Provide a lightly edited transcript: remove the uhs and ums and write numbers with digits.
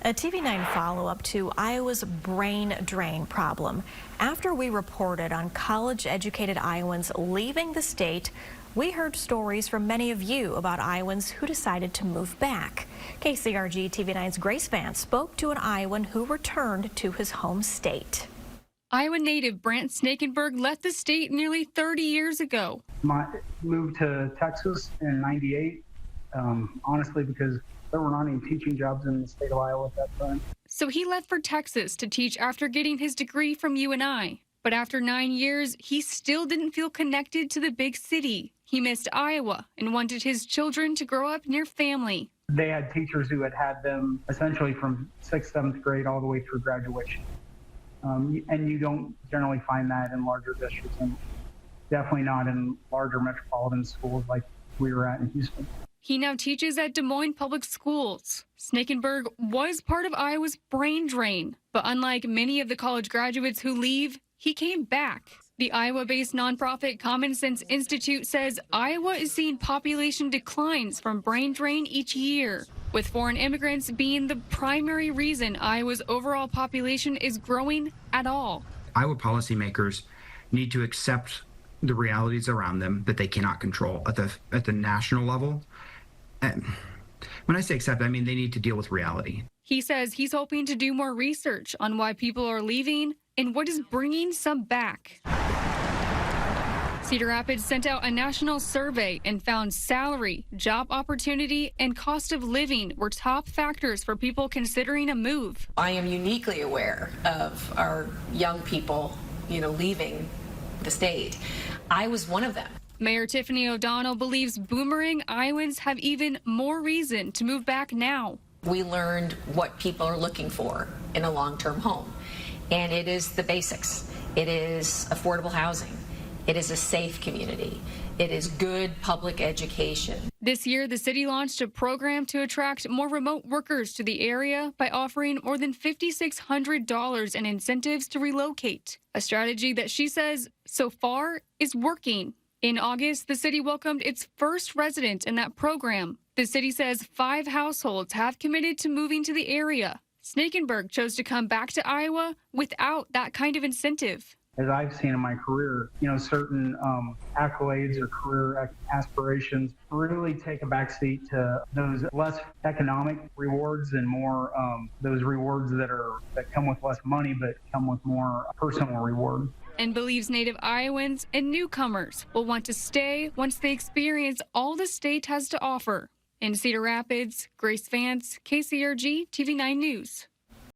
A TV9 follow-up to Iowa's brain drain problem. After we reported on college-educated Iowans leaving the state, we heard stories from many of you about Iowans who decided to move back. KCRG TV9's Grace Vance spoke to an Iowan who returned to his home state. Iowa native Brant Snakenberg left the state nearly 30 years ago. Moved to Texas in '98, honestly, because there were not any teaching jobs in the state of Iowa at that time. So he left for Texas to teach after getting his degree from UNI. But after 9 years, he still didn't feel connected to the big city. He missed Iowa and wanted his children to grow up near family. They had teachers who had them essentially from 6th, 7th grade all the way through graduation. And you don't generally find that in larger districts, and definitely not in larger metropolitan schools like we were at in Houston. He now teaches at Des Moines Public Schools. Snakenberg was part of Iowa's brain drain, but unlike many of the college graduates who leave, he came back. The Iowa-based nonprofit Common Sense Institute says Iowa is seeing population declines from brain drain each year, with foreign immigrants being the primary reason Iowa's overall population is growing at all. Iowa policymakers need to accept the realities around them that they cannot control at the national level. And when I say accept, I mean they need to deal with reality. He says he's hoping to do more research on why people are leaving and what is bringing some back. Cedar Rapids sent out a national survey and found salary, job opportunity, and cost of living were top factors for people considering a move. I am uniquely aware of our young people, leaving the state. I was one of them. Mayor Tiffany O'Donnell believes boomerang Iowans have even more reason to move back now. We learned what people are looking for in a long-term home, and it is the basics. It is affordable housing. It is a safe community. It is good public education. This year, the city launched a program to attract more remote workers to the area by offering more than $5,600 in incentives to relocate, a strategy that she says so far is working. In August, the city welcomed its first resident in that program. The city says 5 households have committed to moving to the area. Snakenberg chose to come back to Iowa without that kind of incentive. As I've seen in my career, certain accolades or career aspirations really take a backseat to those less economic rewards and more those rewards that come with less money but come with more personal reward. And believes Native Iowans and newcomers will want to stay once they experience all the state has to offer. In Cedar Rapids, Grace Vance, KCRG TV9 News.